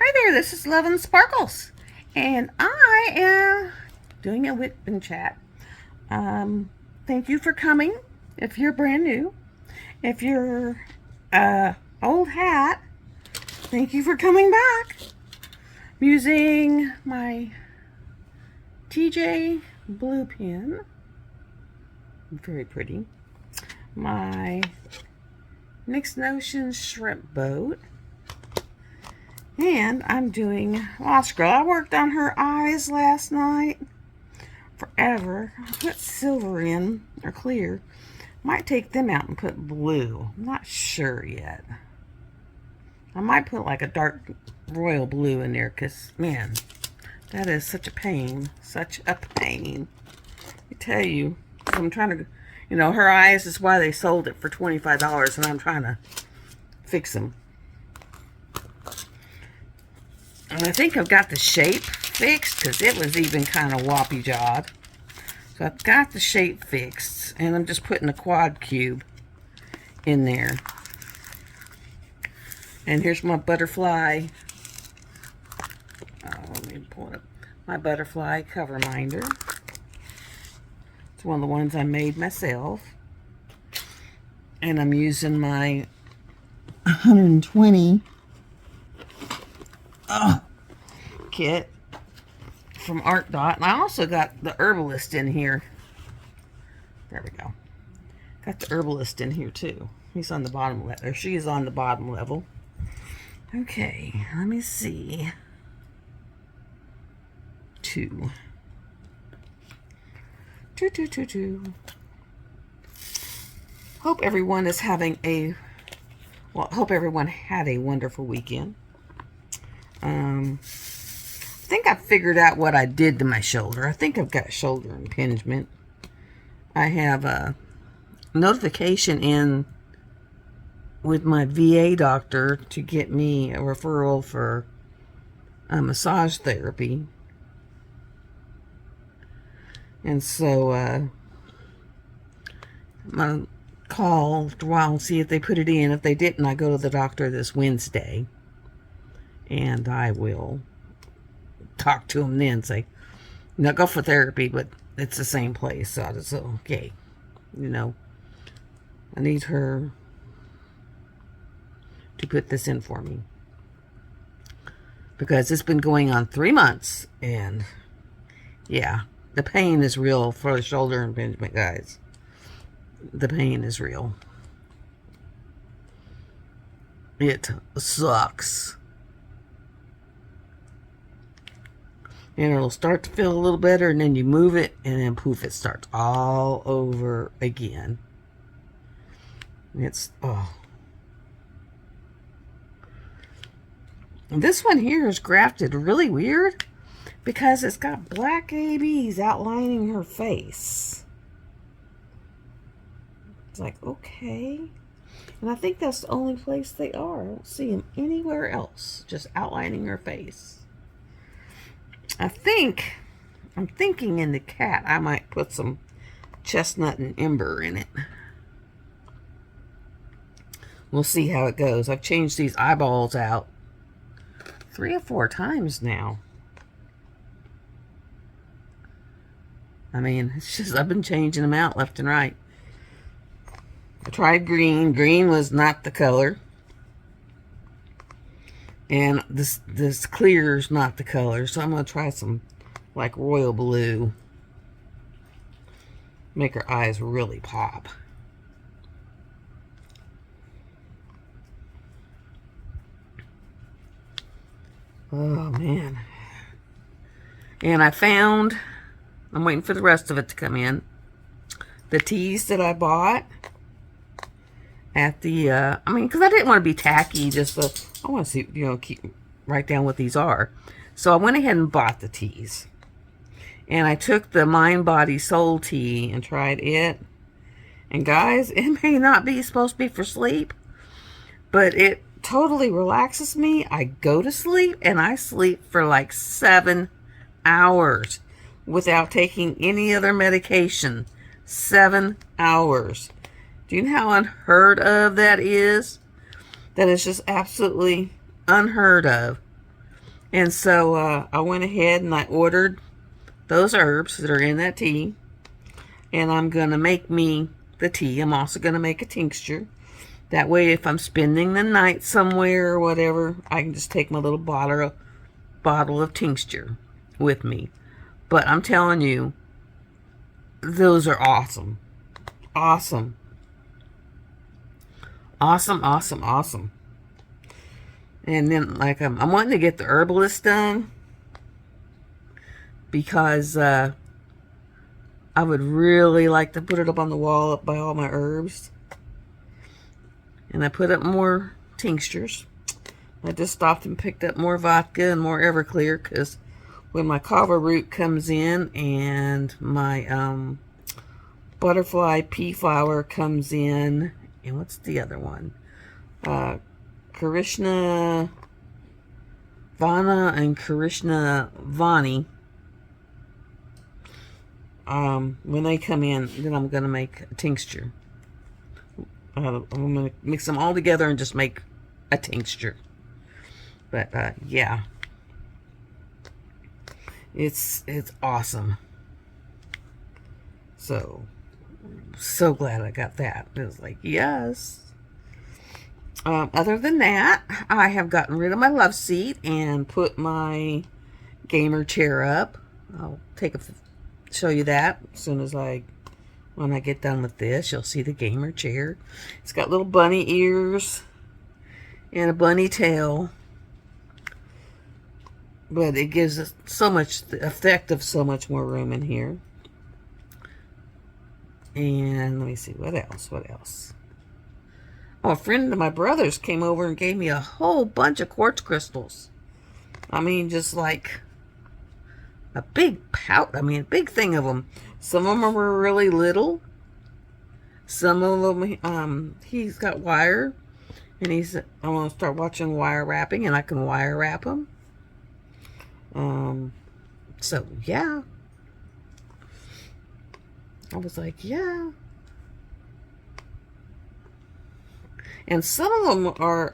Hi there, this is Love and Sparkles, and I am doing a whip and chat. Thank you for coming. If you're brand new, if you're old hat, thank you for coming back. I'm using my TJ blue pen, very pretty. My Mixed Notion shrimp boat. And I'm doing Lost Girl. I worked on her eyes last night. Forever. I put silver in, or clear. Might take them out and put blue. I'm not sure yet. I might put like a dark royal blue in there, because, man, that is such a pain. Such a pain. I tell you. I'm trying to, her eyes is why they sold it for $25, and I'm trying to fix them. And I think I've got the shape fixed, because it was even kind of woppy jawed. So I've got the shape fixed, and I'm just putting a quad cube in there. And here's my butterfly. Let me pull up my butterfly cover minder. It's one of the ones I made myself. And I'm using my 120 kit from Art Dot. And I also got the Herbalist in here. There we go. Got the Herbalist in here too. He's on the bottom level. Or she is on the bottom level. Okay, let me see. 2. Hope everyone is having hope everyone had a wonderful weekend. I think I figured out what I did to my shoulder. I think I've got shoulder impingement. I have a notification in with my VA doctor to get me a referral for massage therapy. And so I'm going to call after a while and see if they put it in. If they didn't, I go to the doctor this Wednesday. And I will talk to him then and say, go for therapy, but it's the same place. So it's okay. I need her to put this in for me. Because it's been going on 3 months. And yeah, the pain is real for the shoulder impingement, guys. The pain is real. It sucks. And it'll start to feel a little better, and then you move it, and then poof, it starts all over again. It's, This one here is grafted really weird, because it's got black ABs outlining her face. It's like, okay. And I think that's the only place they are. I don't see them anywhere else, just outlining her face. I'm thinking in the cat, I might put some chestnut and ember in it. We'll see how it goes. I've changed these eyeballs out 3 or 4 times now. I mean, it's just, I've been changing them out left and right. I tried green. Green was not the color. And this clear is not the color. So I'm going to try some like royal blue. Make her eyes really pop. Oh, man. And I'm waiting for the rest of it to come in. The teas that I bought at the, because I didn't want to be tacky, I want to see, write down what these are. So I went ahead and bought the teas. And I took the Mind, Body, Soul tea and tried it. And guys, it may not be supposed to be for sleep, but it totally relaxes me. I go to sleep, and I sleep for like 7 hours without taking any other medication. 7 hours. Do you know how unheard of that is? That is just absolutely unheard of. And so I went ahead and I ordered those herbs that are in that tea. And I'm going to make me the tea. I'm also going to make a tincture. That way, if I'm spending the night somewhere or whatever, I can just take my little bottle of tincture with me. But I'm telling you, those are awesome. Awesome. Awesome, awesome, awesome. And then, like, I'm wanting to get the herbalist done because I would really like to put it up on the wall up by all my herbs. And I put up more tinctures. I just stopped and picked up more vodka and more Everclear because when my kava root comes in and my butterfly pea flower comes in, and what's the other one? Krishna Vana and Krishna Vani. When they come in, then I'm going to make a tincture. I'm going to mix them all together and just make a tincture. But, yeah. It's awesome. So glad I got that. It was like, yes. Other than that, I have gotten rid of my love seat and put my gamer chair up. I'll show you that as soon as when I get done with this. You'll see the gamer chair. It's got little bunny ears and a bunny tail, but it gives us the effect of so much more room in here. And let me see, what else? Oh, a friend of my brother's came over and gave me a whole bunch of quartz crystals. I mean, just like a big big thing of them. Some of them were really little. Some of them, he's got wire. And he said, I want to start watching wire wrapping, and I can wire wrap them. So, yeah. I was like, yeah. And some of them are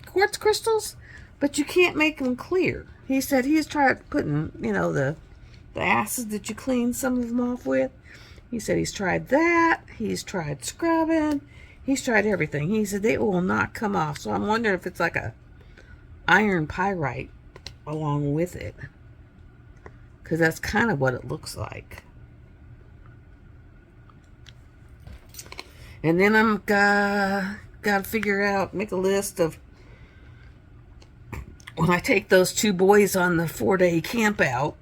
quartz crystals, but you can't make them clear. He said he's tried putting, the acid that you clean some of them off with. He said he's tried that. He's tried scrubbing. He's tried everything. He said they will not come off. So I'm wondering if it's like a iron pyrite along with it, because that's kind of what it looks like. And then I'm got to figure out, make a list of when I take those two boys on the 4-day camp out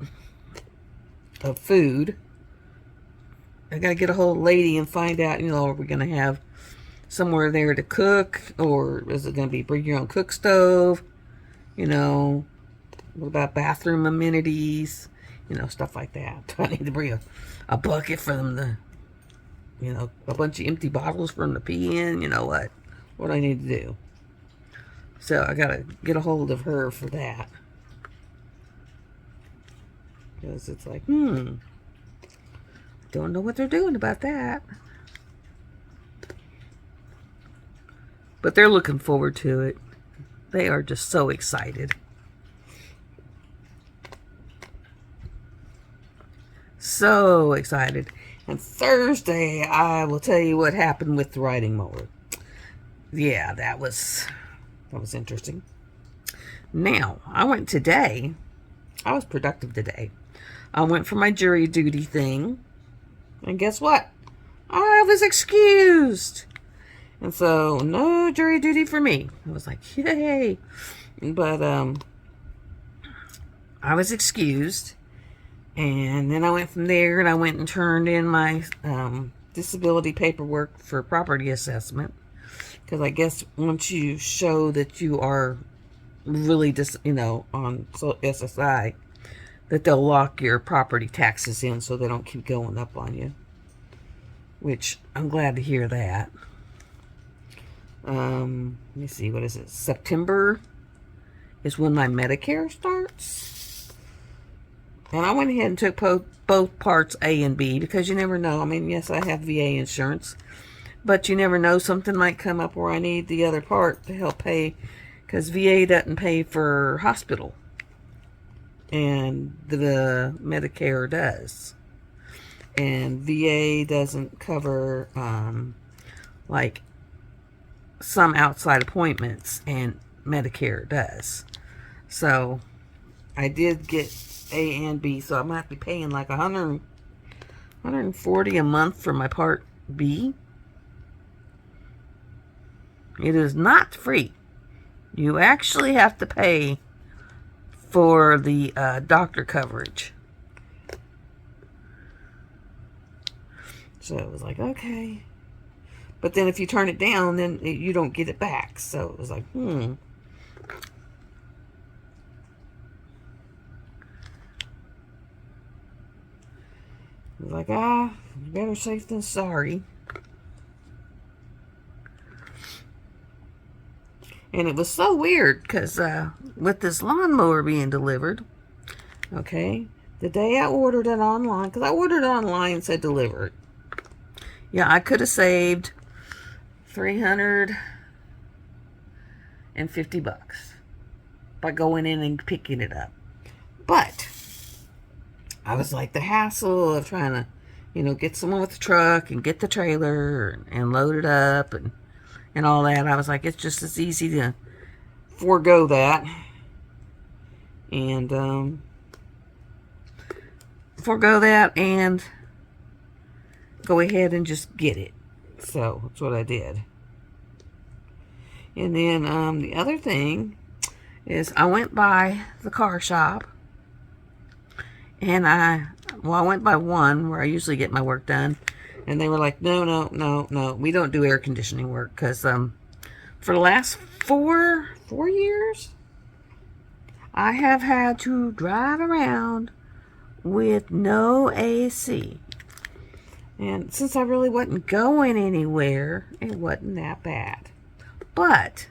of food. I got to get a hold of the lady and find out, are we going to have somewhere there to cook, or is it going to be bring your own cook stove? What about bathroom amenities? Stuff like that. Do I need to bring a bucket for them to, a bunch of empty bottles for them to pee in? What do I need to do? So I got to get a hold of her for that. Because it's like, don't know what they're doing about that. But they're looking forward to it. They are just so excited. So excited. And Thursday, I will tell you what happened with the riding mower. Yeah, that was interesting. Now, I was productive today. I went for my jury duty thing. And guess what? I was excused. And so, no jury duty for me. I was like, yay. But, I was excused. And then I went from there and I went and turned in my disability paperwork for property assessment. Because I guess once you show that you are really on SSI, that they'll lock your property taxes in so they don't keep going up on you. Which I'm glad to hear that. Let me see, what is it? September is when my Medicare starts. And I went ahead and took both parts A and B because you never know. I mean, yes, I have VA insurance, but you never know. Something might come up where I need the other part to help pay, because VA doesn't pay for hospital and the Medicare does. And VA doesn't cover like some outside appointments, and Medicare does. So I did get A and B, so I'm gonna have to be paying like $140 a month for my Part B. It is not free. You actually have to pay for the doctor coverage. So it was like, okay. But then if you turn it down, then you don't get it back. So it was like, It was like, better safe than sorry. And it was so weird because with this lawnmower being delivered, okay, the day I ordered it online, because I ordered it online and said delivered. Yeah, I could have saved $350 by going in and picking it up. But I was like, the hassle of trying to, get someone with the truck and get the trailer and load it up and all that. I was like, it's just as easy to forego that and go ahead and just get it. So that's what I did. And then the other thing is I went by the car shop, and I went by one where I usually get my work done, and they were like, no, we don't do air conditioning work, because for the last four years, I have had to drive around with no AC. And since I really wasn't going anywhere, it wasn't that bad. But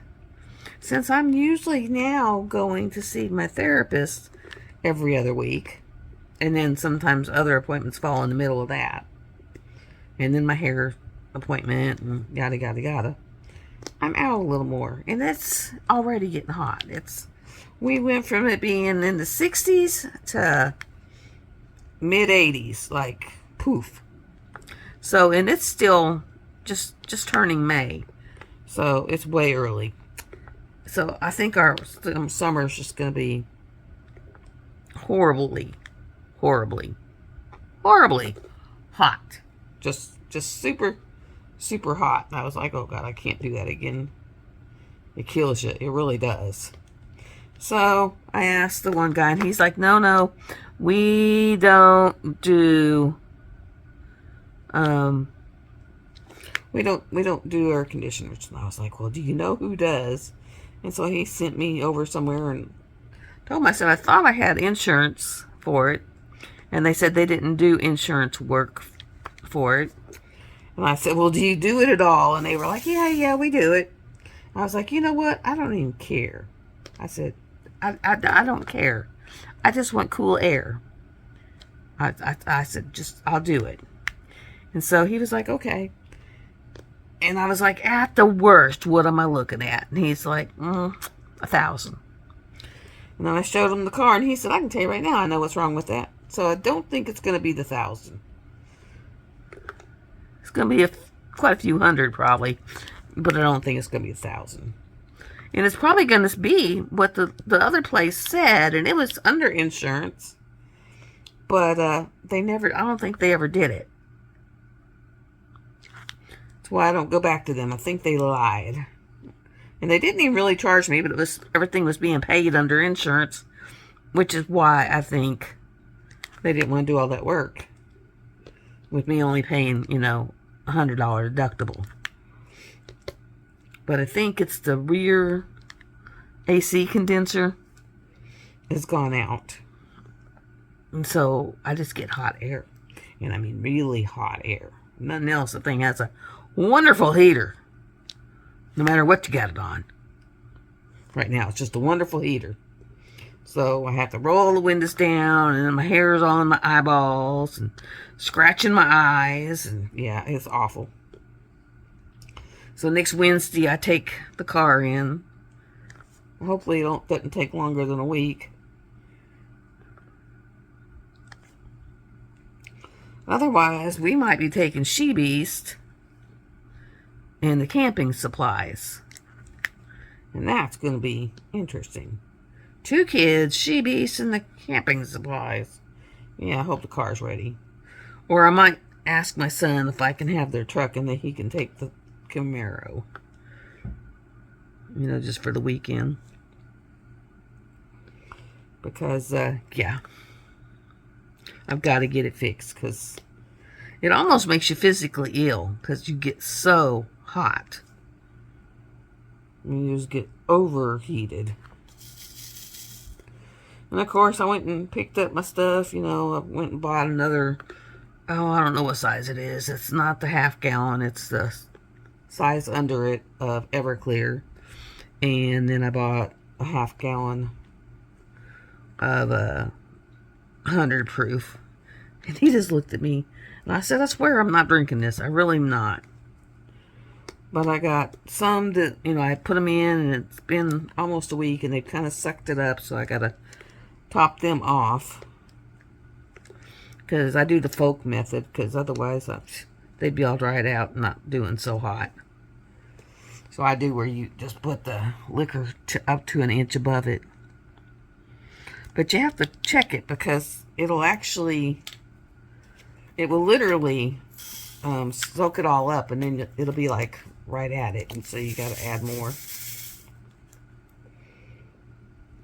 since I'm usually now going to see my therapist every other week, and then sometimes other appointments fall in the middle of that, and then my hair appointment and yada yada yada, I'm out a little more, and it's already getting hot. We went from it being in the 60s to mid 80s, like poof. So, and it's still just turning May, so it's way early. So I think our summer is just going to be horribly hot. Just super hot. And I was like, oh God, I can't do that again. It kills you. It really does. So I asked the one guy, and he's like, no, we don't do we don't do air conditioners. And I was like, well, do you know who does? And so he sent me over somewhere and told me, I said, I thought I had insurance for it, and they said they didn't do insurance work for it. And I said, well, do you do it at all? And they were like, yeah, we do it. I was like, you know what? I don't even care. I said, I don't care. I just want cool air. I said, I'll do it. And so he was like, okay. And I was like, at the worst, what am I looking at? And he's like, $1,000. And then I showed him the car, and he said, I can tell you right now, I know what's wrong with that. So I don't think it's going to be the $1,000. It's going to be quite a few hundred probably, but I don't think it's going to be $1,000. And it's probably going to be what the other place said, and it was under insurance, but I don't think they ever did it. That's why I don't go back to them. I think they lied. And they didn't even really charge me, but everything was being paid under insurance, which is why I think they didn't want to do all that work with me only paying, $100 deductible. But I think it's the rear AC condenser has gone out. And so I just get hot air. And I mean really hot air. Nothing else. The thing has a wonderful heater. No matter what you got it on. Right now, it's just a wonderful heater. So I have to roll the windows down, and then my hair is all in my eyeballs, and scratching my eyes, and yeah, it's awful. So next Wednesday, I take the car in. Hopefully it doesn't take longer than a week. Otherwise, we might be taking She Beast and the camping supplies. And that's going to be interesting. 2 kids, She Beast, and the camping supplies. Yeah, I hope the car's ready. Or I might ask my son if I can have their truck and then he can take the Camaro. You know, just for the weekend. Because, yeah. I've got to get it fixed because it almost makes you physically ill because you get so hot. You just get overheated. And of course, I went and picked up my stuff. You know, I went and bought another, oh, I don't know what size it is. It's not the half gallon. It's the size under it of Everclear. And then I bought a half gallon of 100 proof. And he just looked at me. And I said, I swear I'm not drinking this. I really am not. But I got some that, you know, I put them in and it's been almost a week and they've kind of sucked it up. So I got to top them off. Because I do the folk method. Because otherwise they'd be all dried out and not doing so hot. So I do where you just put the liquor up to an inch above it. But you have to check it because it'll actually, it will literally soak it all up and then it'll be like right at it. And so you got to add more.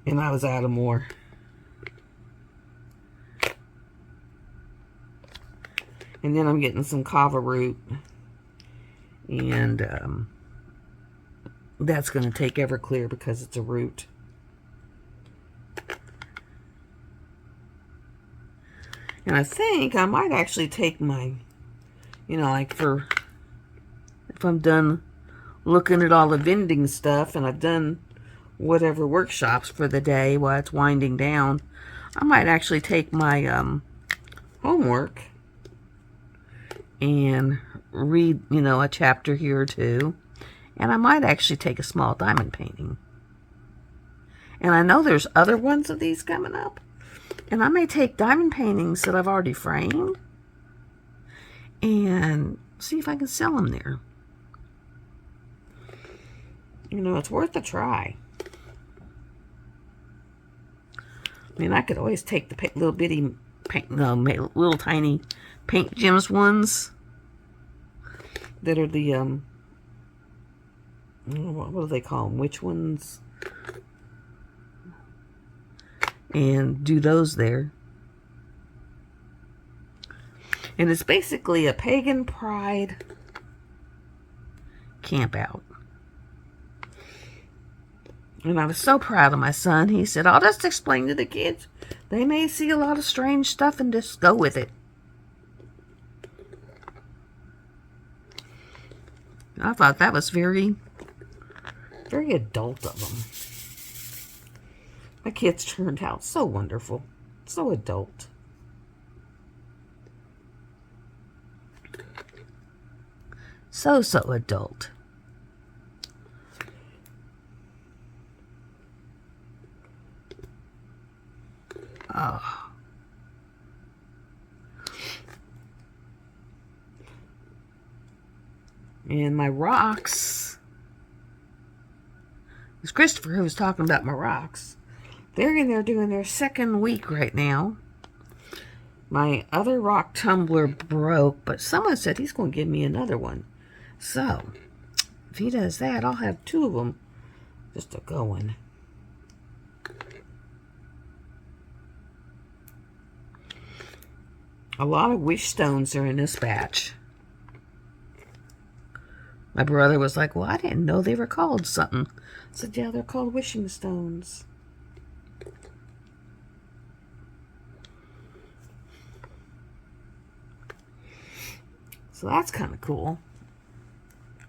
And I was out of more. And then I'm getting some kava root. And that's going to take Everclear because it's a root. And I think I might actually take my, you know, like for, if I'm done looking at all the vending stuff and I've done whatever workshops for the day while it's winding down, I might actually take my homework and read, you know, a chapter here or two. And I might actually take a small diamond painting. And I know there's other ones of these coming up. And I may take diamond paintings that I've already framed and see if I can sell them there. You know, it's worth a try. I mean, I could always take the little bitty, little tiny paint gems ones that are the, what do they call them? Which ones? And do those there. And it's basically a pagan pride camp out. And I was so proud of my son. He said, I'll just explain to the kids. They may see a lot of strange stuff and just go with it. I thought that was very, very adult of them. My kids turned out so wonderful. So adult. So adult. Oh. And my rocks. It was Christopher who was talking about my rocks. They're in there doing their second week right now. My other rock tumbler broke, but someone said he's going to give me another one. So, if he does that, I'll have 2 of them just a-going. A lot of wish stones are in this batch. My brother was like, well, I didn't know they were called something. I said, yeah, they're called wishing stones. So that's kind of cool.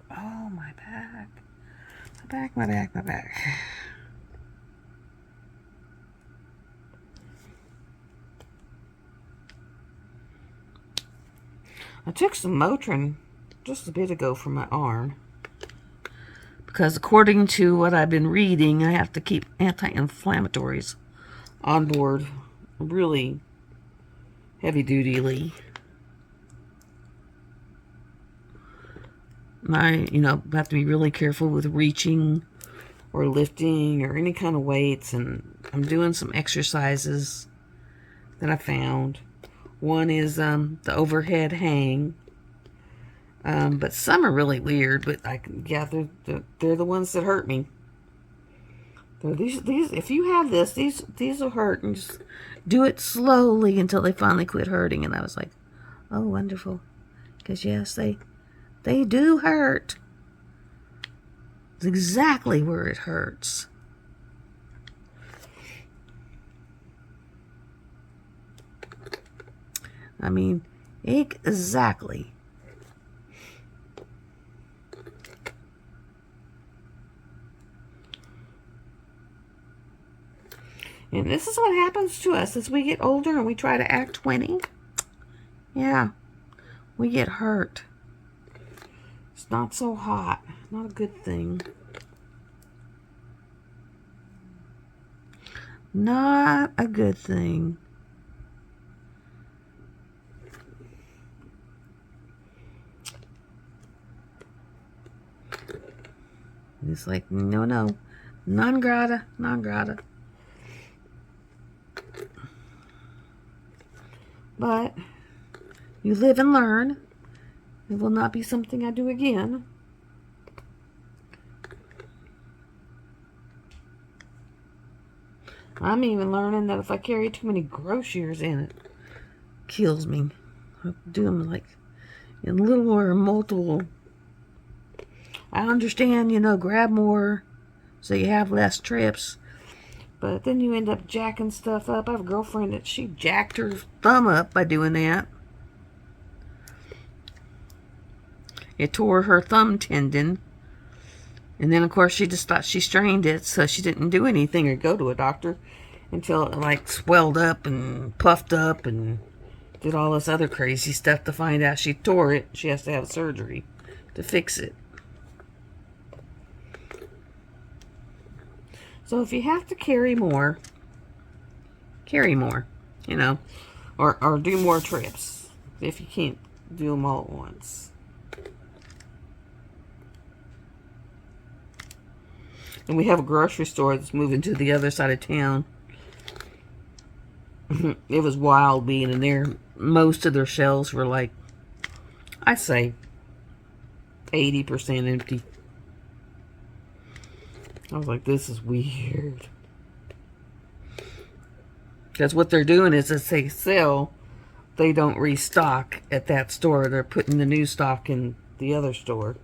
Oh, my back. My back, my back, my back. I took some Motrin just a bit ago for my arm. Because according to what I've been reading, I have to keep anti-inflammatories on board really heavy-dutyly. I, have to be really careful with reaching or lifting or any kind of weights. And I'm doing some exercises that I found. One is the overhead hang. But some are really weird. But they're the ones that hurt me. So these if you have this, these will hurt, and just do it slowly until they finally quit hurting. And I was like, oh, wonderful, because yes, they do hurt. It's exactly where it hurts. I mean, exactly. And this is what happens to us as we get older and we try to act 20. Yeah, we get hurt. It's not so hot. Not a good thing. Not a good thing. It's like, no. Non grata, non grata. But you live and learn. It will not be something I do again. I'm even learning that if I carry too many groceries in it, kills me. I do them like in little or multiple. I understand, grab more so you have less trips. But then you end up jacking stuff up. I have a girlfriend that she jacked her thumb up by doing that. It tore her thumb tendon. And then, of course, she just thought she strained it, so she didn't do anything or go to a doctor until it, like, swelled up and puffed up and did all this other crazy stuff to find out she tore it. She has to have surgery to fix it. So if you have to carry more, or do more trips if you can't do them all at once. And we have a grocery store that's moving to the other side of town. It was wild being in there. Most of their shelves were like, I say, 80% empty. I was like, this is weird. Because what they're doing is as they sell, they don't restock at that store. They're putting the new stock in the other store.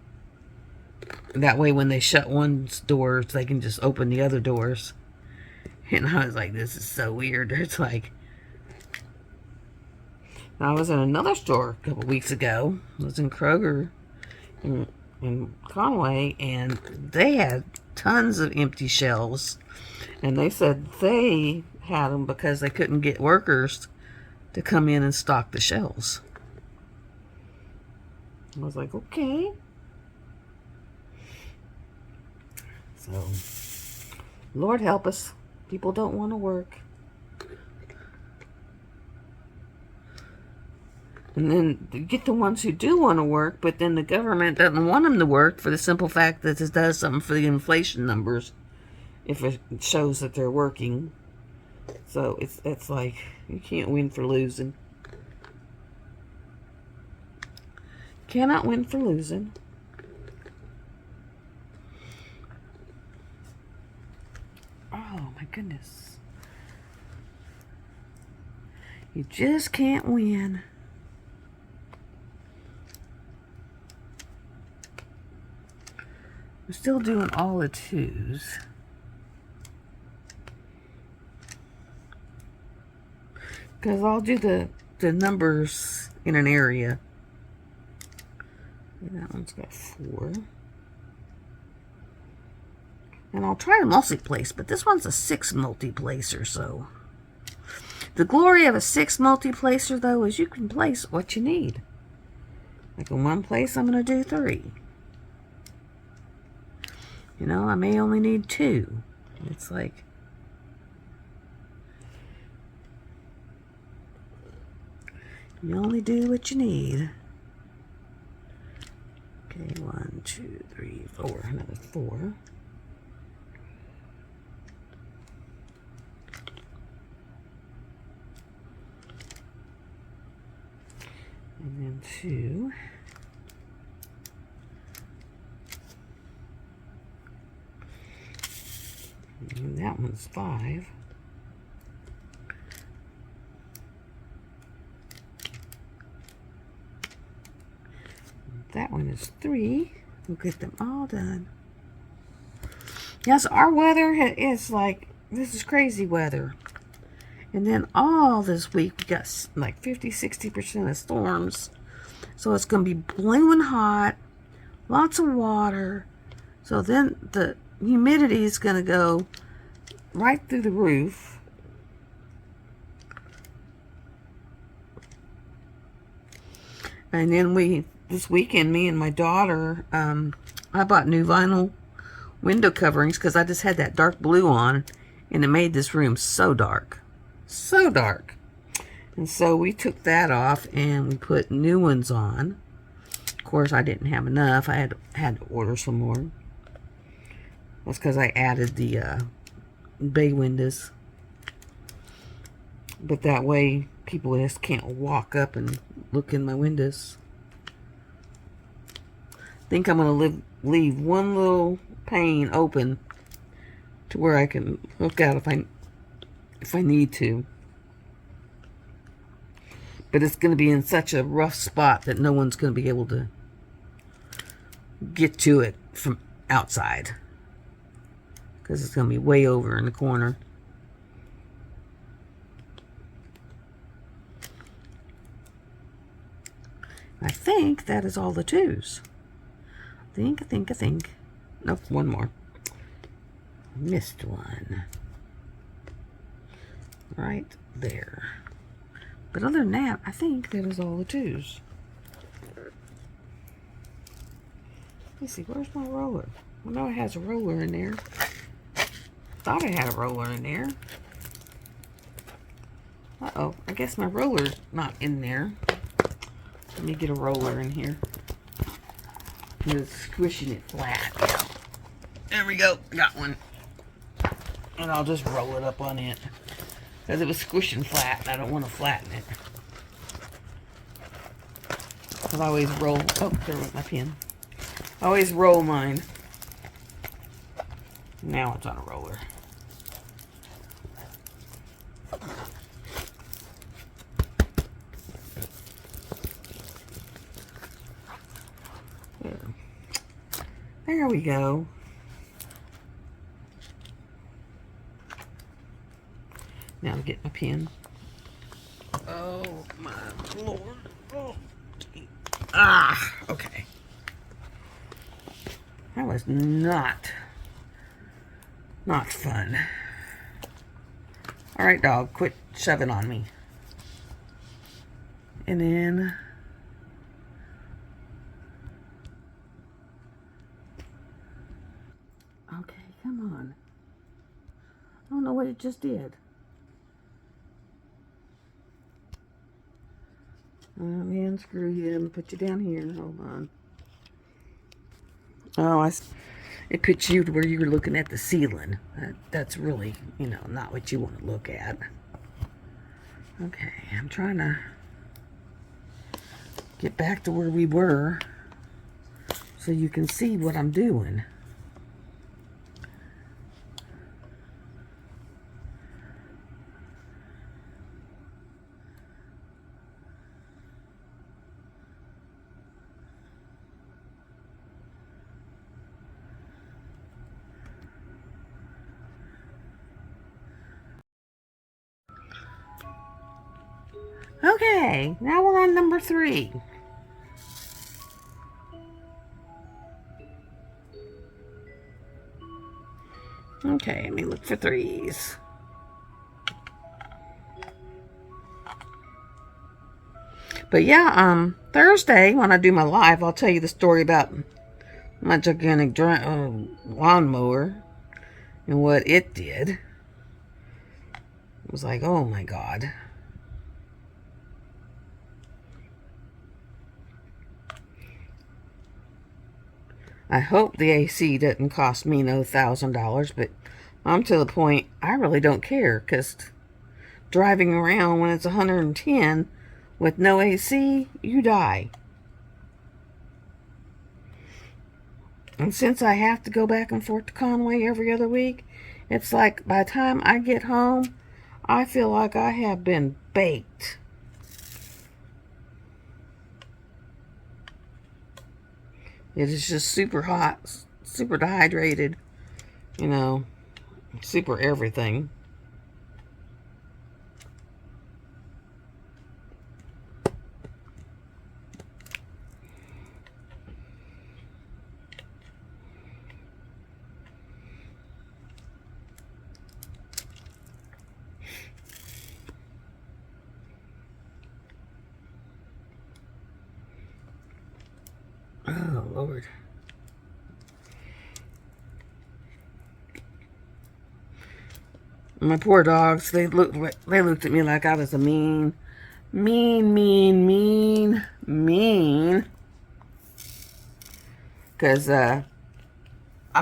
That way when they shut one doors, they can just open the other doors. And I was like, this is so weird. It's like, I was in another store a couple weeks ago. I was in Kroger in Conway, and they had tons of empty shelves. And they said they had them because they couldn't get workers to come in and stock the shelves. I was like, okay. So, Lord help us. People don't want to work. And then you get the ones who do want to work, but then the government doesn't want them to work for the simple fact that it does something for the inflation numbers if it shows that they're working. So it's like you can't win for losing. Cannot win for losing. Oh my goodness. You just can't win. I'm still doing all the twos. Because I'll do the numbers in an area. And that one's got 4. And I'll try a multiplace, but this one's a 6 multiplacer, so. The glory of a 6 multiplacer, though, is you can place what you need. Like in one place, I'm going to do 3. I may only need 2. It's like, you only do what you need. Okay, Okay, 1, 2, 3, 4. Another 4. And then 2. And that one's 5. That one is 3. We'll get them all done. Yes, our weather is like, this is crazy weather. And then all this week, we got like 50-60% of storms. So it's going to be blowing hot, lots of water. So then the humidity is going to go right through the roof. And then this weekend, me and my daughter, I bought new vinyl window coverings because I just had that dark blue on, and it made this room so dark. So dark. And so we took that off and we put new ones on. Of course, I didn't have enough. I had to order some more. That's because I added the bay windows. But that way, people just can't walk up and look in my windows. I think I'm going to leave one little pane open to where I can look out if I need to. But it's going to be in such a rough spot that no one's going to be able to get to it from outside. Because it's going to be way over in the corner. I think that is all the 2s. I think. Nope, one more. Missed one. Right there. But other than that, I think that is all the 2s. Let's see, where's my roller? I know it has a roller in there. Thought I had a roller in there. Uh-oh, I guess my roller's not in there. Let me get a roller in here. It's squishing it flat. Yeah. There we go, got one. And I'll just roll it up on it. Because it was squishing flat, and I don't want to flatten it. I always roll, oh, there went my pen. I always roll mine. Now it's on a roller. There we go. Now to get my pen. Oh my Lord. Oh. Ah, okay. That was not fun. All right, dog, quit shoving on me. And then okay, come on. I don't know what it just did. Man, screw you. I'm gonna put you down here. Hold on. Oh, it puts you to where you were looking at the ceiling. That's really, not what you want to look at. Okay, I'm trying to get back to where we were so you can see what I'm doing. Okay, now we're on number 3. Okay, let me look for 3s. But yeah, Thursday when I do my live, I'll tell you the story about my gigantic lawnmower and what it did. It was like, oh my God. I hope the AC doesn't cost me no $1,000, but I'm to the point I really don't care, because driving around when it's 110 with no AC, you die. And since I have to go back and forth to Conway every other week, it's like by the time I get home, I feel like I have been baked. It is just super hot, super dehydrated, you know, super everything. Oh, Lord. My poor dogs, they looked at me like I was a mean. Because I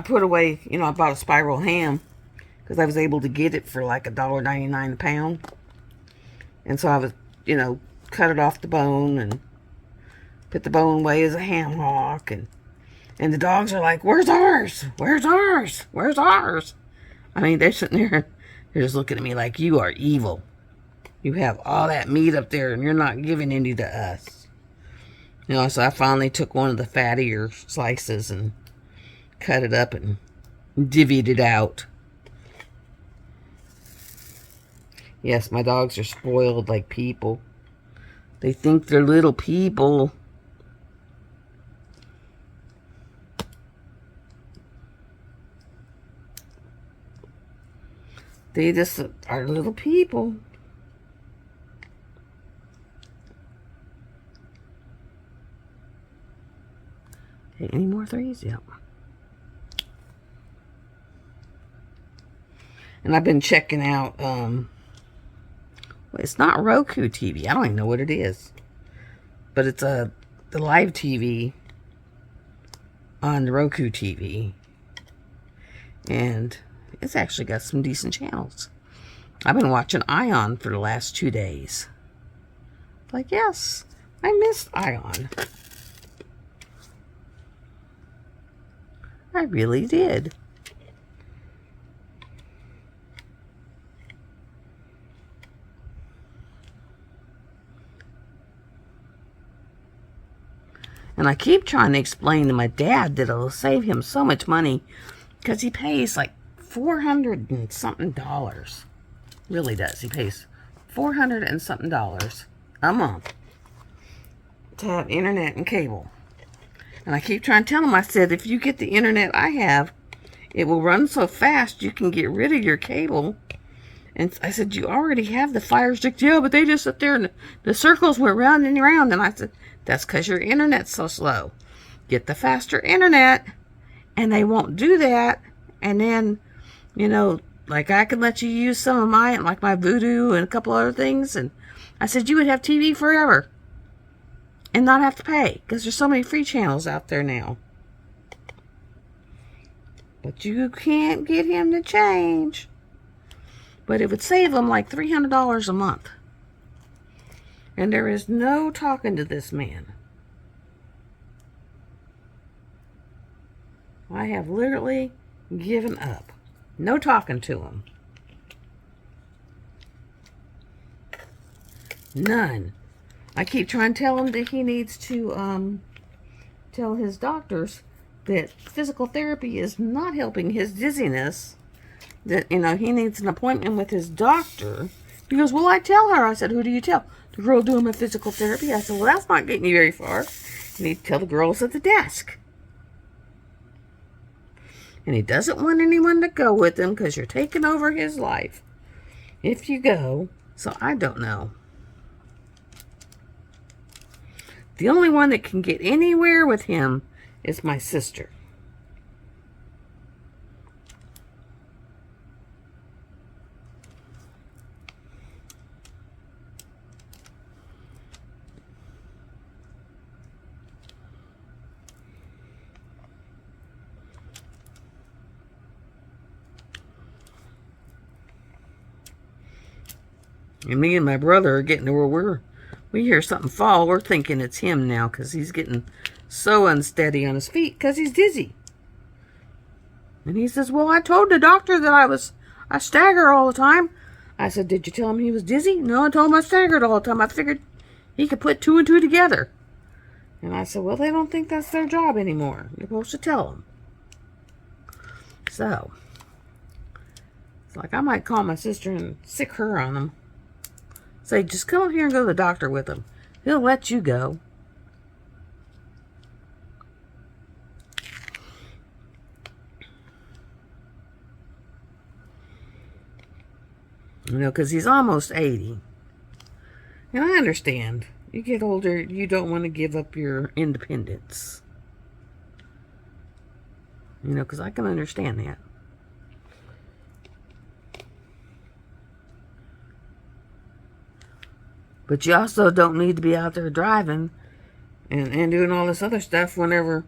put away, I bought a spiral ham because I was able to get it for like $1.99 a pound. And so I was, cut it off the bone and put the bone away as a ham hock. And the dogs are like, where's ours? Where's ours? Where's ours? I mean, they're sitting there, they're just looking at me like, you are evil. You have all that meat up there and you're not giving any to us. So I finally took one of the fattier slices and cut it up and divvied it out. Yes, my dogs are spoiled like people. They think they're little people. They just are little people. Okay, any more threes? Yep. And I've been checking out, it's not Roku TV. I don't even know what it is. But it's the live TV on the Roku TV. And it's actually got some decent channels. I've been watching Ion for the last 2 days. Like, yes, I missed Ion. I really did. And I keep trying to explain to my dad that it'll save him so much money because he pays like $400 and something. Really does. He pays $400 and something a month to have internet and cable. And I keep trying to tell him, I said, if you get the internet I have, it will run so fast you can get rid of your cable. And I said, you already have the Fire Stick. Yeah, but they just sit there and the circles went round and round. And I said, that's because your internet's so slow. Get the faster internet. And they won't do that. And then, like I can let you use some of mine, like my Vudu and a couple other things. And I said, you would have TV forever. And not have to pay. Because there's so many free channels out there now. But you can't get him to change. But it would save him like $300 a month. And there is no talking to this man. I have literally given up. No talking to him. None. I keep trying to tell him that he needs to tell his doctors that physical therapy is not helping his dizziness. That, he needs an appointment with his doctor. He goes, well, I tell her. I said, who do you tell? The girl doing my physical therapy. I said, well, that's not getting you very far. You need to tell the girls at the desk. And he doesn't want anyone to go with him because you're taking over his life if you go. So I don't know. The only one that can get anywhere with him is my sister. And me and my brother are getting to where we hear something fall, we're thinking it's him now because he's getting so unsteady on his feet because he's dizzy. And he says, well, I told the doctor that I stagger all the time. I said, did you tell him he was dizzy? No, I told him I staggered all the time. I figured he could put 2 and 2 together. And I said, well, they don't think that's their job anymore. You're supposed to tell them. So, it's like I might call my sister and sick her on them. Say, just come up here and go to the doctor with him. He'll let you go. You know, because he's almost 80. And I understand. You get older, you don't want to give up your independence. You know, because I can understand that. But you also don't need to be out there driving and doing all this other stuff whenever,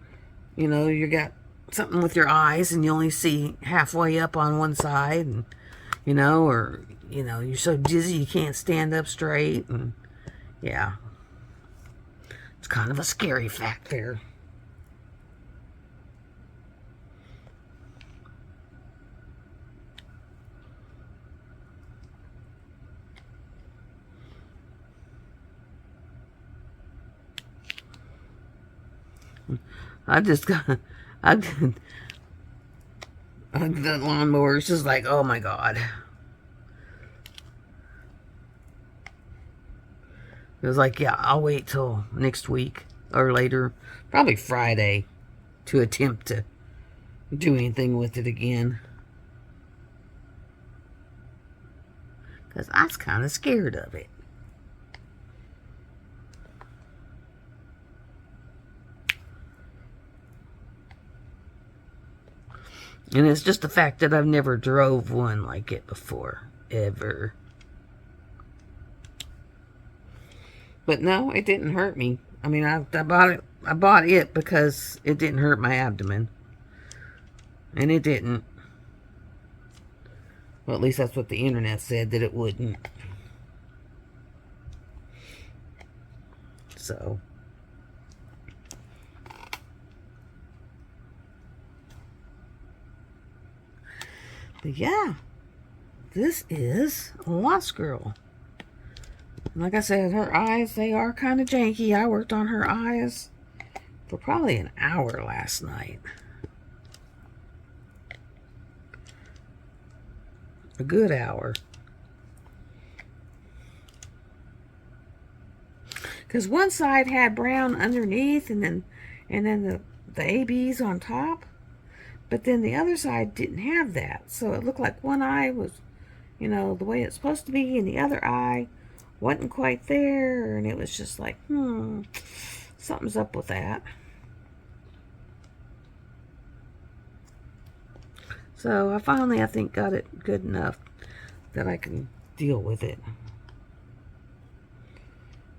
you know, you got something with your eyes and you only see halfway up on one side. And, you know, or, you know, you're so dizzy you can't stand up straight. And, yeah. It's kind of a scary fact there. The lawnmower is just like, oh my God. It was like, yeah, I'll wait till next week or later, probably Friday, to attempt to do anything with it again. Because I was kind of scared of it. And it's just the fact that I've never drove one like it before, ever. But no, it didn't hurt me. I mean, I bought it because it didn't hurt my abdomen. And it didn't. Well, at least that's what the internet said, that it wouldn't. So. But yeah, this is Lost Girl. And like I said, her eyes, they are kind of janky. I worked on her eyes for probably an hour last night. A good hour. Because one side had brown underneath and then the ABs on top. But then the other side didn't have that. So it looked like one eye was, you know, the way it's supposed to be, and the other eye wasn't quite there. And it was just like, something's up with that. So I finally, I think, got it good enough that I can deal with it.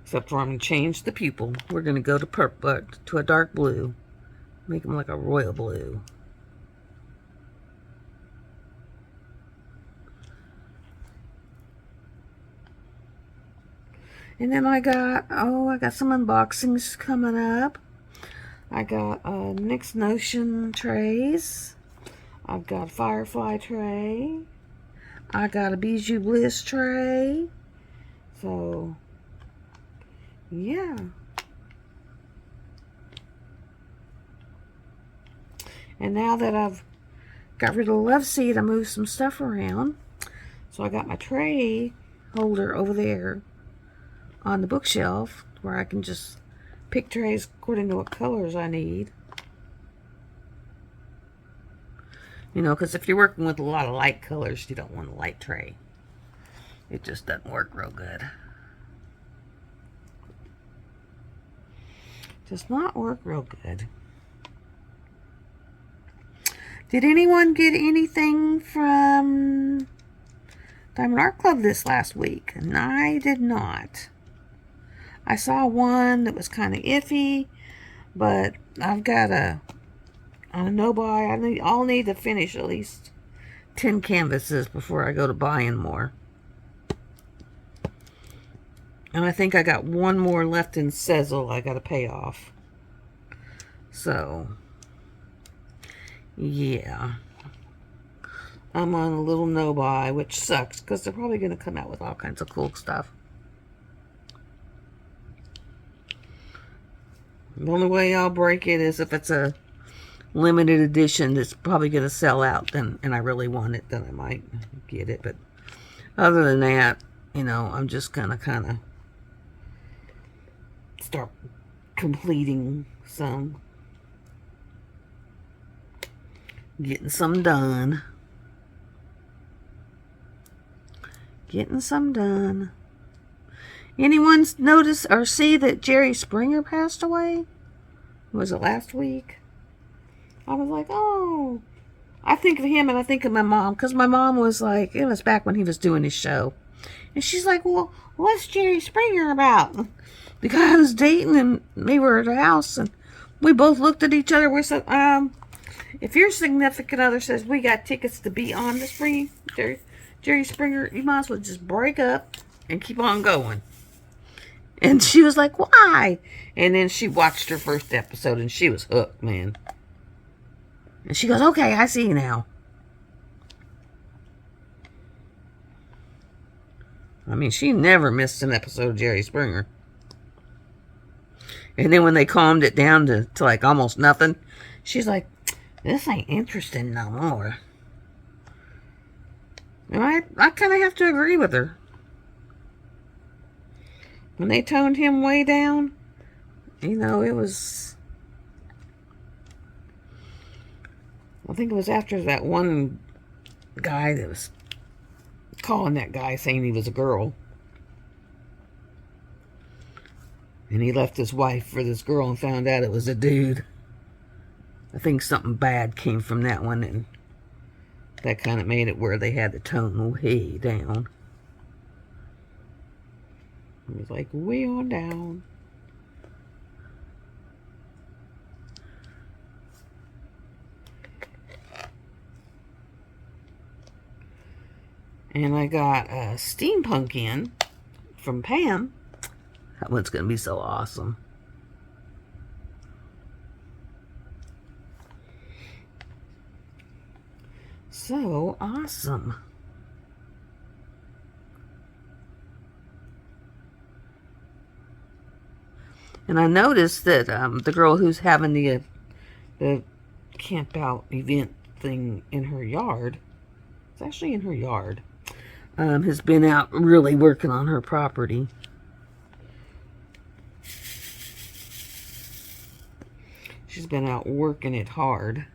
Except for I'm going to change the pupil. We're going to go to purple, to a dark blue. Make them like a royal blue. And then I got some unboxings coming up. I got Nyx Notion trays. I've got a Firefly tray. I got a Bijou Bliss tray. So, yeah. And now that I've got rid of the love seat, I moved some stuff around. So I got my tray holder over there on the bookshelf where I can just pick trays according to what colors I need. You know, because if you're working with a lot of light colors, you don't want a light tray. It just doesn't work real good. Does not work real good. Did anyone get anything from Diamond Art Club this last week? And I did not. I saw one that was kind of iffy, but I've got on a no-buy. I'll need to finish at least 10 canvases before I go to buying more. And I think I got one more left in Sezzle I got to pay off. So, yeah. I'm on a little no-buy, which sucks because they're probably going to come out with all kinds of cool stuff. The only way I'll break it is if it's a limited edition that's probably going to sell out, then, and I really want it, then I might get it. But other than that, you know, I'm just going to kind of start completing some. Getting some done. Getting some done. Anyone notice or see that Jerry Springer passed away? Was it last week? I was like, oh. I think of him and I think of my mom. Because my mom was like, it was back when he was doing his show. And she's like, well, what's Jerry Springer about? The guy I was dating and we were at the house. And we both looked at each other. We said, if your significant other says we got tickets to be on the spring, Jerry Springer, you might as well just break up and keep on going. And she was like, why? And then she watched her first episode and she was hooked, man. And she goes, okay, I see you now. I mean, she never missed an episode of Jerry Springer. And then when they calmed it down to like almost nothing, she's like, this ain't interesting no more. And I kind of have to agree with her. When they toned him way down, you know, it was... I think it was after that one guy that was calling that guy saying he was a girl. And he left his wife for this girl and found out it was a dude. I think something bad came from that one, and that kind of made it where they had the tone way down. It was like way on down. And I got a steampunk in from Pam. That one's going to be so awesome. So awesome. And I noticed that the girl who's having the camp out event thing in her yard, it's actually in her yard, has been out really working on her property. She's been out working it hard.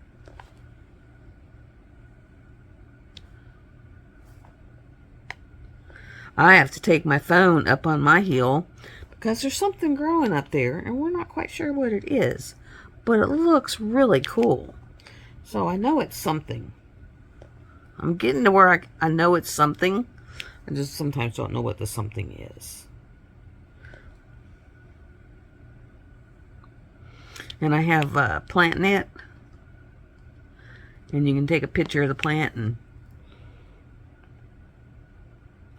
I have to take my phone up on my hill because there's something growing up there and we're not quite sure what it is, but it looks really cool. So I know it's something. I'm getting to where I know it's something. I just sometimes don't know what the something is. And I have PlantNet, and you can take a picture of the plant and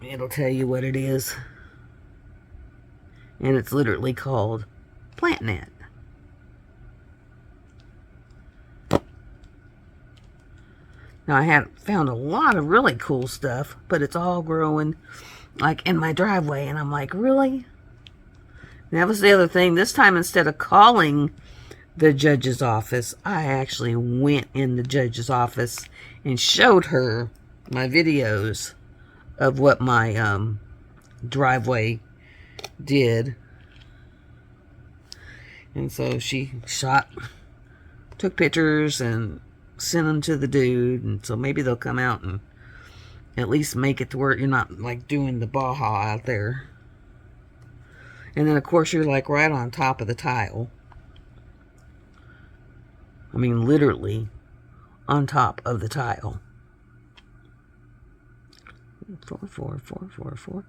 it'll tell you what it is. And it's literally called PlantNet. Now I have found a lot of really cool stuff, but it's all growing like in my driveway, and I'm like, really? And that was the other thing. This time, instead of calling the judge's office, I actually went in the judge's office and showed her my videos of what my driveway did. And so she took pictures and sent them to the dude, and so maybe they'll come out and at least make it to where you're not like doing the Baja out there. And then of course you're like right on top of the tile. I mean, literally on top of the tile. 4, 4, 4, 4, 4,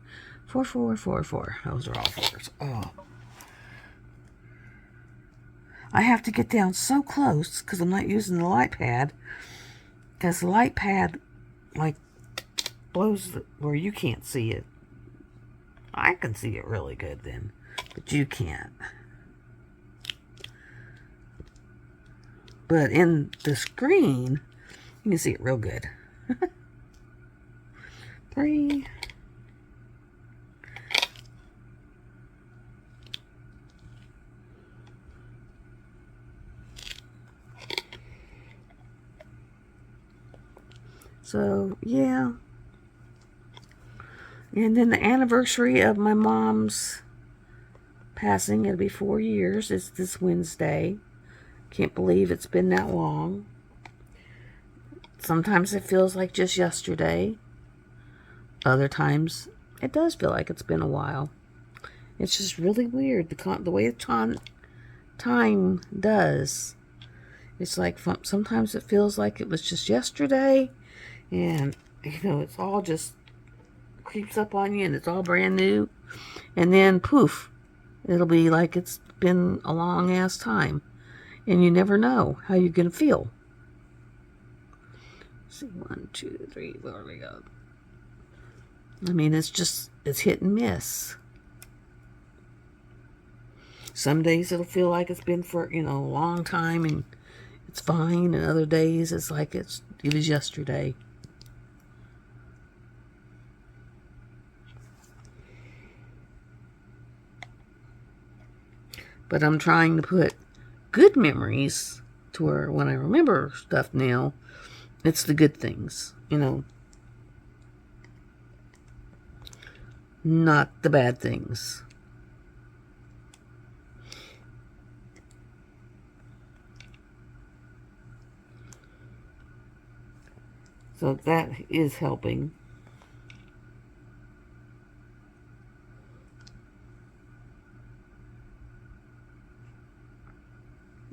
4, 4, 4, 4. Those are all fours. Oh. I have to get down so close because I'm not using the light pad. Because the light pad, like, blows where you can't see it. I can see it really good then, but you can't. But in the screen, you can see it real good. 3. So, yeah. And then the anniversary of my mom's passing, it'll be 4 years. It's this Wednesday. Can't believe it's been that long. Sometimes it feels like just yesterday. Other times it does feel like it's been a while. It's just really weird, the way time does. It's like sometimes it feels like it was just yesterday, and it's all just creeps up on you and it's all brand new, and then poof, it'll be like it's been a long ass time, and you never know how you're gonna feel. Let's see, 1, 2, 3, where we go. I mean, it's hit and miss. Some days it'll feel like it's been for a long time and it's fine, and other days it's like it was yesterday. But I'm trying to put good memories to where when I remember stuff now, it's the good things, not the bad things. So that is helping.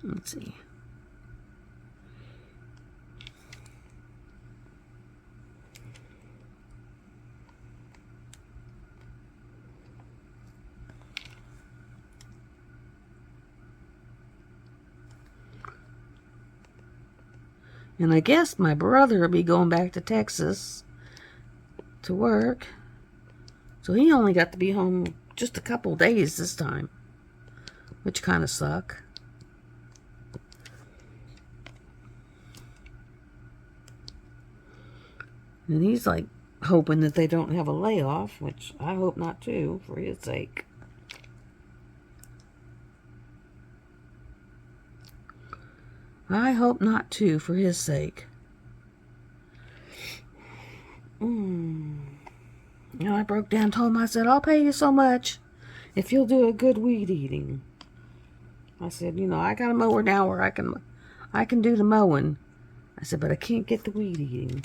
Let's see. And I guess my brother will be going back to Texas to work. So he only got to be home just a couple days this time, which kind of suck. And he's like hoping that they don't have a layoff, which I hope not too, for his sake. I hope not too, for his sake. I broke down, told him, I said, I'll pay you so much if you'll do a good weed eating. I said, I got a mower now where I can do the mowing. I said, but I can't get the weed eating.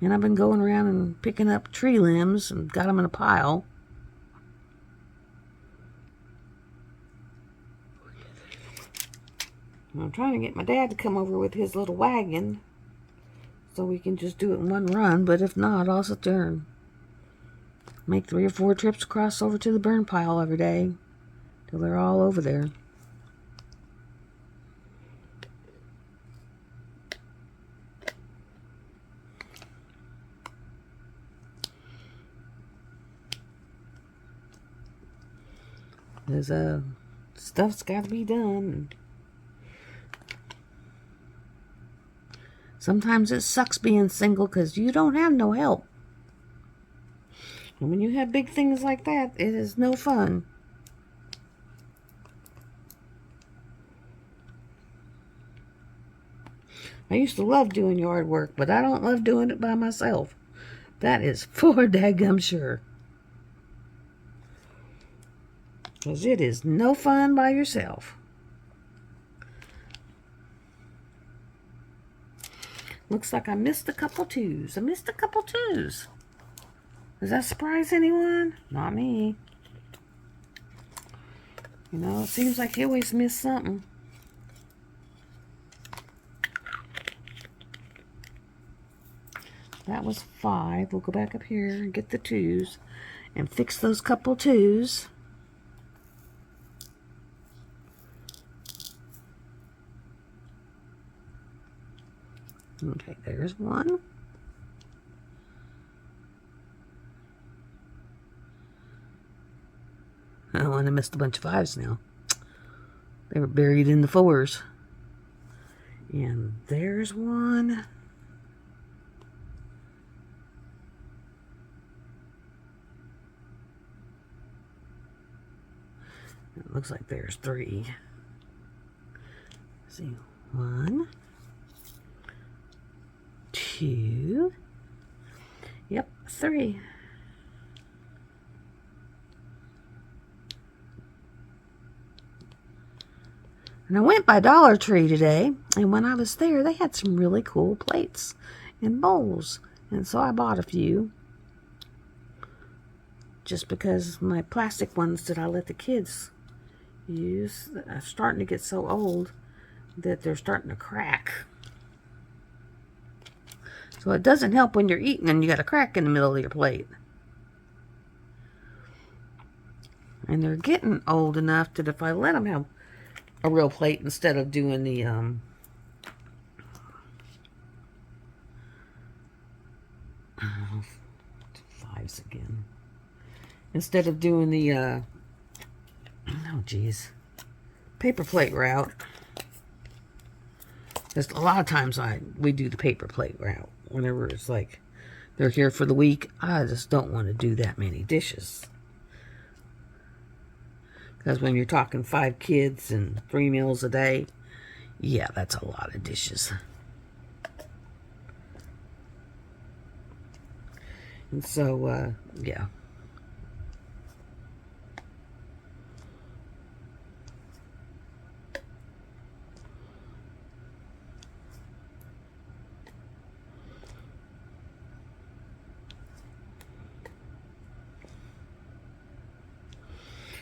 And I've been going around and picking up tree limbs and got them in a pile. I'm trying to get my dad to come over with his little wagon so we can just do it in one run, but if not, I'll sit there and make 3 or 4 trips across over to the burn pile every day till they're all over there. There's stuff's got to be done. Sometimes it sucks being single because you don't have no help. And when you have big things like that, it is no fun. I used to love doing yard work, but I don't love doing it by myself. That is for daggum sure. Because it is no fun by yourself. Looks like I missed a couple twos. Does that surprise anyone? Not me. It seems like you always miss something. That was 5. We'll go back up here and get the 2s and fix those couple 2s. Okay, there's 1. Oh, and I missed a bunch of 5s now. They were buried in the 4s. And there's one. It looks like there's 3. Let's see, 1, 2. Yep, 3. And I went by Dollar Tree today, and when I was there, they had some really cool plates and bowls. And so I bought a few, just because my plastic ones that I let the kids use are starting to get so old that they're starting to crack. So it doesn't help when you're eating and you got a crack in the middle of your plate. And they're getting old enough that if I let them have a real plate instead of doing the fives again, instead of doing the oh geez, paper plate route, because a lot of times we do the paper plate route whenever it's like they're here for the week. I just don't want to do that many dishes. Because when you're talking 5 kids and 3 meals a day, yeah, that's a lot of dishes. And so, yeah.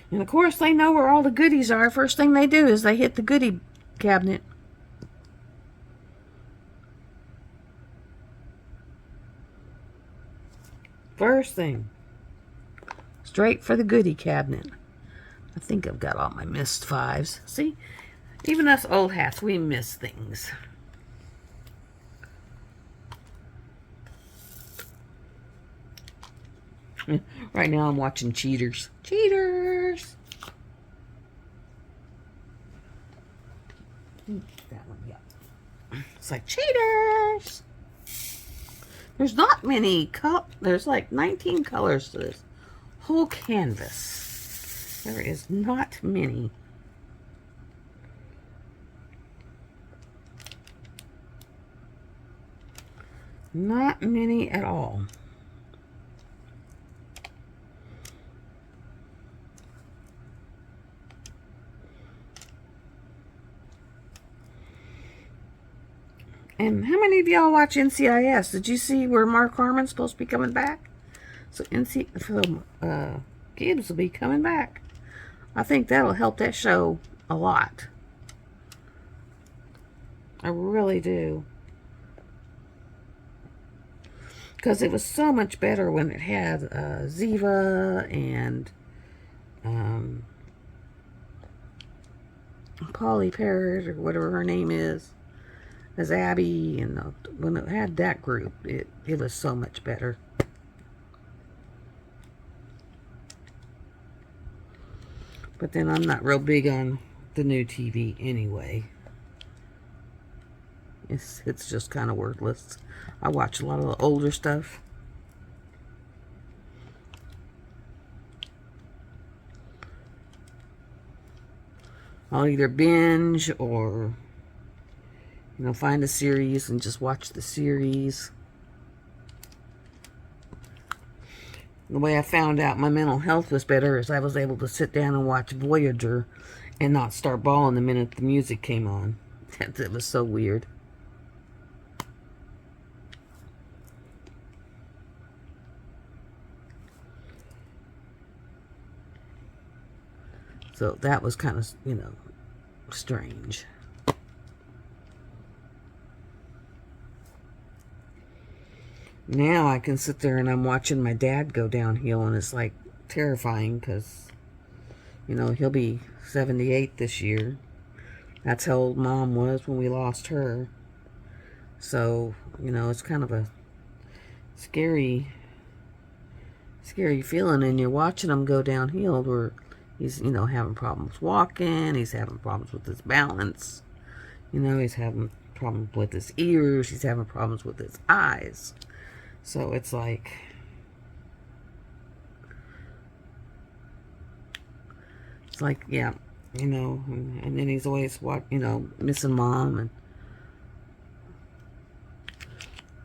And of course, they know where all the goodies are. First thing they do is they hit the goodie cabinet. First thing. Straight for the goodie cabinet. I think I've got all my missed 5s. See? Even us old hats, we miss things. Right now I'm watching Cheaters. Cheaters! That one, yeah. It's like Cheaters! There's not many, there's like 19 colors to this whole canvas. There is not many. Not many at all. And how many of y'all watch NCIS? Did you see where Mark Harmon's supposed to be coming back? So Gibbs will be coming back. I think that'll help that show a lot. I really do. Because it was so much better when it had Ziva and Polly Parrott, or whatever her name is, as Abby, and when it had that group, it was so much better. But then I'm not real big on the new TV anyway. It's just kind of worthless. I watch a lot of the older stuff. I'll either binge or, you know, find a series and just watch the series. The way I found out my mental health was better is I was able to sit down and watch Voyager and not start bawling the minute the music came on. It was so weird. So that was kind of, you know, strange. Now I can sit there and I'm watching my dad go downhill, and it's like terrifying because, you know, he'll be 78 this year. That's how old Mom was when we lost her. So, you know, it's kind of a scary feeling, and you're watching them go downhill where He's, you know, having problems walking. He's having problems with his balance. You know, he's having problems with his ears. He's having problems with his eyes. So it's like, yeah, you know, and then he's always, you know, missing mom, and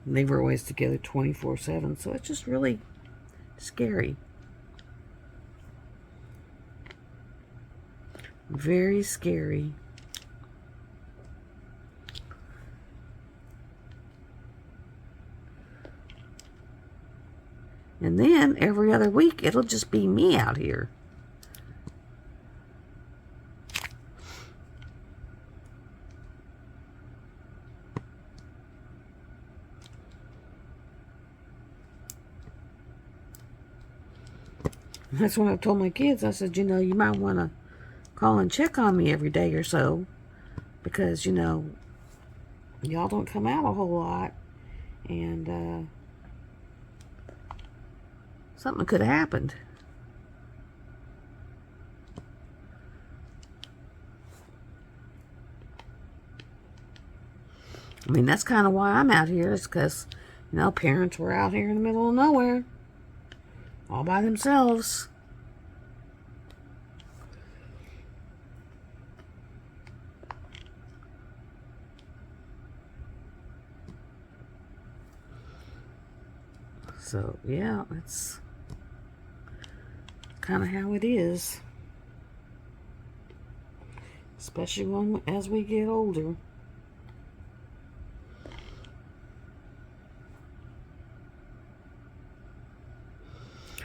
they were always together 24/7. So it's just really scary. Very scary. And then every other week, it'll just be me out here. That's what I've told my kids. I said, you know, you might want to call and check on me every day or so, because, you know, y'all don't come out a whole lot, and something could have happened. I mean, that's kind of why I'm out here, is because, you know, parents were out here in the middle of nowhere, all by themselves. So, yeah, that's kind of how it is. Especially as we get older.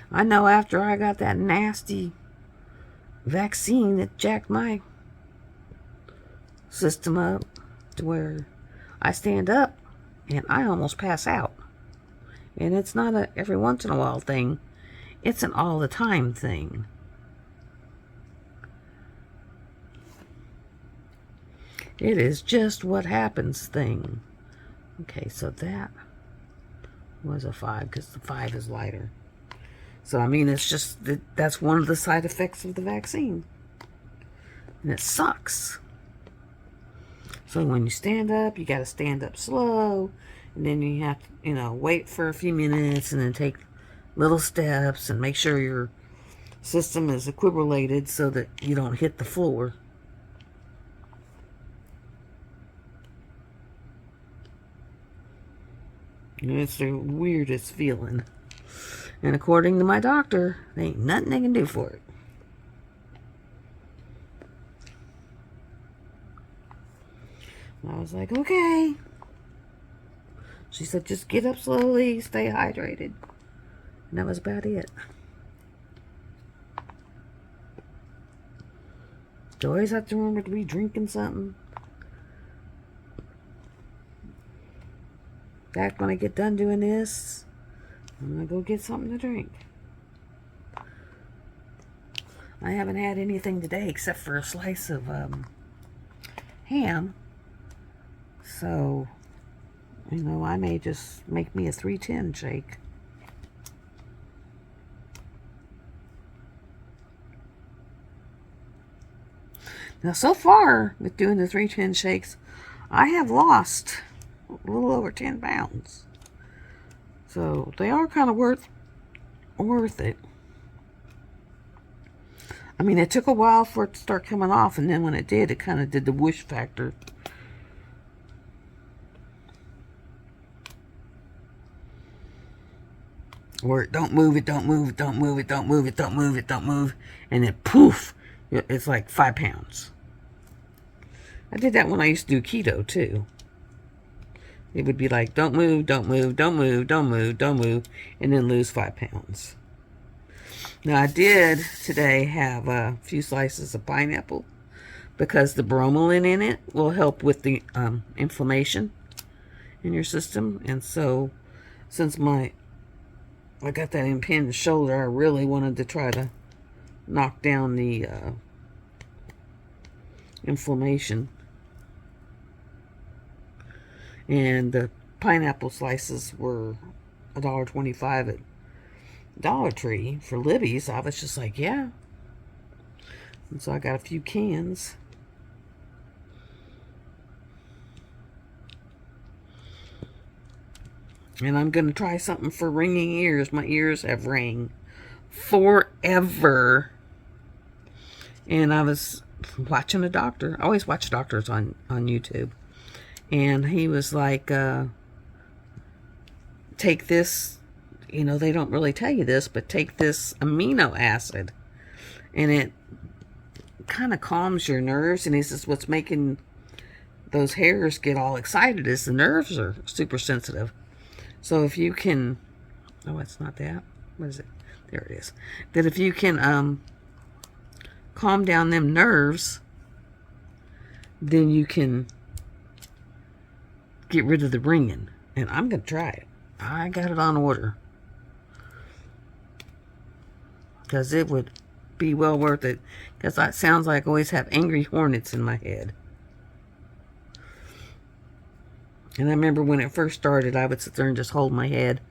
I know after I got that nasty vaccine that jacked my system up to where I stand up and I almost pass out. And it's not a every once in a while thing. It's an all the time thing. It is just what happens thing. Okay, so that was a 5 because the 5 is lighter. So, I mean, it's just that's one of the side effects of the vaccine. And it sucks. So when you stand up, you got to stand up slow. And then you have to, you know, wait for a few minutes and then take little steps and make sure your system is equilibrated so that you don't hit the floor. And it's the weirdest feeling. And according to my doctor, there ain't nothing they can do for it. I was like, okay. She said, just get up slowly, stay hydrated. And that was about it. You always have to remember to be drinking something. Back when I get done doing this, I'm going to go get something to drink. I haven't had anything today except for a slice of ham. So, you know, I may just make me a 310 shake. Now, so far, with doing the 310 shakes, I have lost a little over 10 pounds. So, they are kind of worth it. I mean, it took a while for it to start coming off, and then when it did, it kind of did the whoosh factor. Where it don't move, it don't move, it don't move, it don't move, it don't move, it don't move, and then poof, it's like 5 pounds. I did that when I used to do keto too. It would be like, don't move, don't move, don't move, don't move, don't move, and then lose 5 pounds. Now, I did today have a few slices of pineapple because the bromelain in it will help with the inflammation in your system. And so, since I got that impinged shoulder, I really wanted to try to knock down the inflammation. And the pineapple slices were $1.25 at Dollar Tree for Libby's. I was just like, yeah, And so I got a few cans. And I'm going to try something for ringing ears. My ears have rang forever. And I was watching a doctor. I always watch doctors on YouTube. And he was like, take this, you know, they don't really tell you this, but take this amino acid. And it kind of calms your nerves. And he says what's making those hairs get all excited is the nerves are super sensitive. So if you can, oh, it's not that. What is it? There it is. That if you can calm down them nerves, then you can get rid of the ringing. And I'm going to try it. I got it on order. Because it would be well worth it. Because that sounds like I always have angry hornets in my head. And I remember when it first started, I would sit there and just hold my head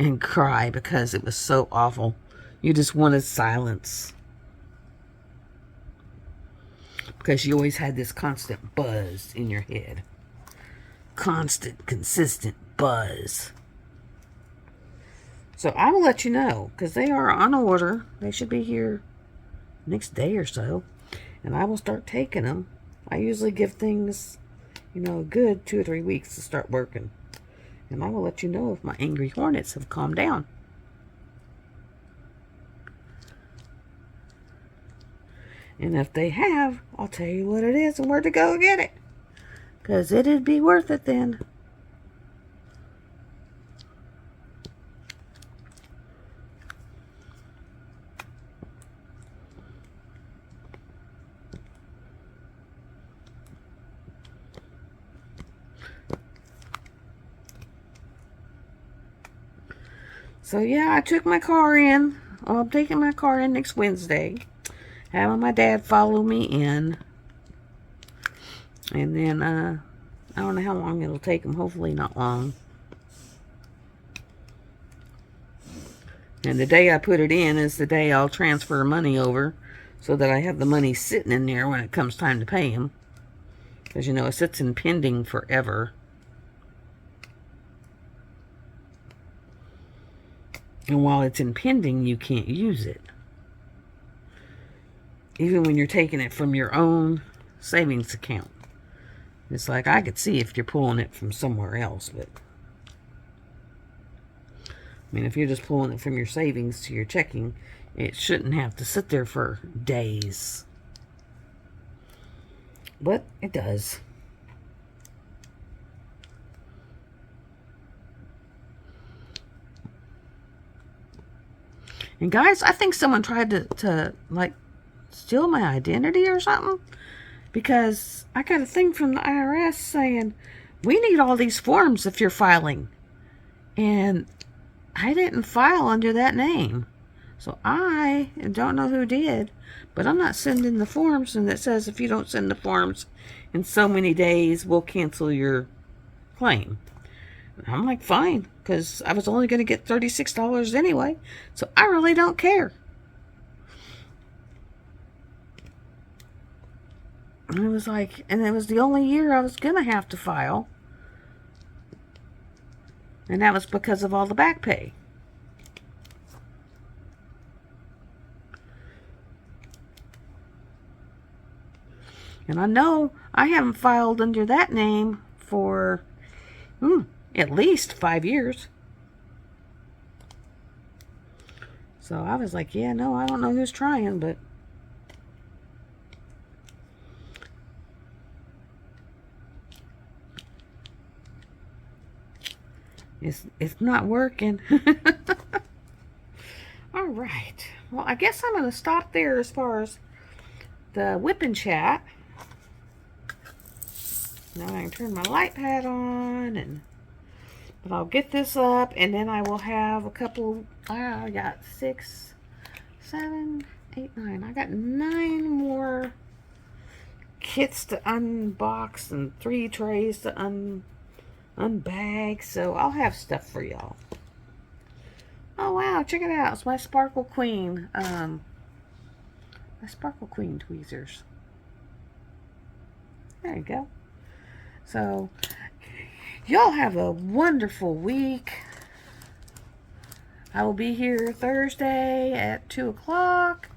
and cry because it was so awful. You just wanted silence. Because you always had this constant buzz in your head. Constant, consistent buzz. So I will let you know, because they are on order. They should be here next day or so. And I will start taking them. I usually give things, you know, a good 2 or 3 weeks to start working. And I will let you know if my angry hornets have calmed down. And if they have, I'll tell you what it is and where to go get it. Because it'd be worth it then. So yeah, I took my car in. I'm taking my car in next Wednesday. Having my dad follow me in. And then, I don't know how long it'll take him. Hopefully not long. And the day I put it in is the day I'll transfer money over. So that I have the money sitting in there when it comes time to pay him. Because, you know, it sits in pending forever. And while it's in pending, you can't use it. Even when you're taking it from your own savings account. It's like, I could see if you're pulling it from somewhere else, but I mean, if you're just pulling it from your savings to your checking, it shouldn't have to sit there for days. But it does. And guys, I think someone tried to like steal my identity or something, because I got a thing from the IRS saying we need all these forms if you're filing, and I didn't file under that name, so I don't know who did, but I'm not sending the forms. And it says if you don't send the forms in so many days, we'll cancel your claim. I'm like, fine, because I was only going to get $36 anyway, so I really don't care. And it was like, and it was the only year I was going to have to file. And that was because of all the back pay. And I know I haven't filed under that name for at least 5 years. So I was like, yeah, no, I don't know who's trying, but it's not working. All right. Well, I guess I'm going to stop there as far as the whipping chat. Now I can turn my light pad on, but I'll get this up, and then I will have a couple. I got 6, 7, 8, 9. I got 9 more kits to unbox and 3 trays to unbag. So I'll have stuff for y'all. Oh wow, check it out. It's my Sparkle Queen The Sparkle Queen tweezers. There you go. So, y'all have a wonderful week. I will be here Thursday at 2 o'clock.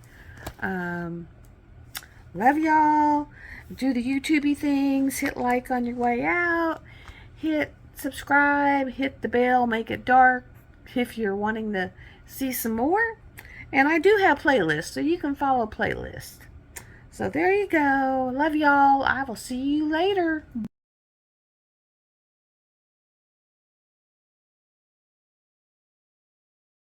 Love y'all. Do the YouTubey things. Hit like on your way out. Hit subscribe. Hit the bell. Make it dark if you're wanting to see some more. And I do have playlists, so you can follow playlists. So there you go. Love y'all. I will see you later.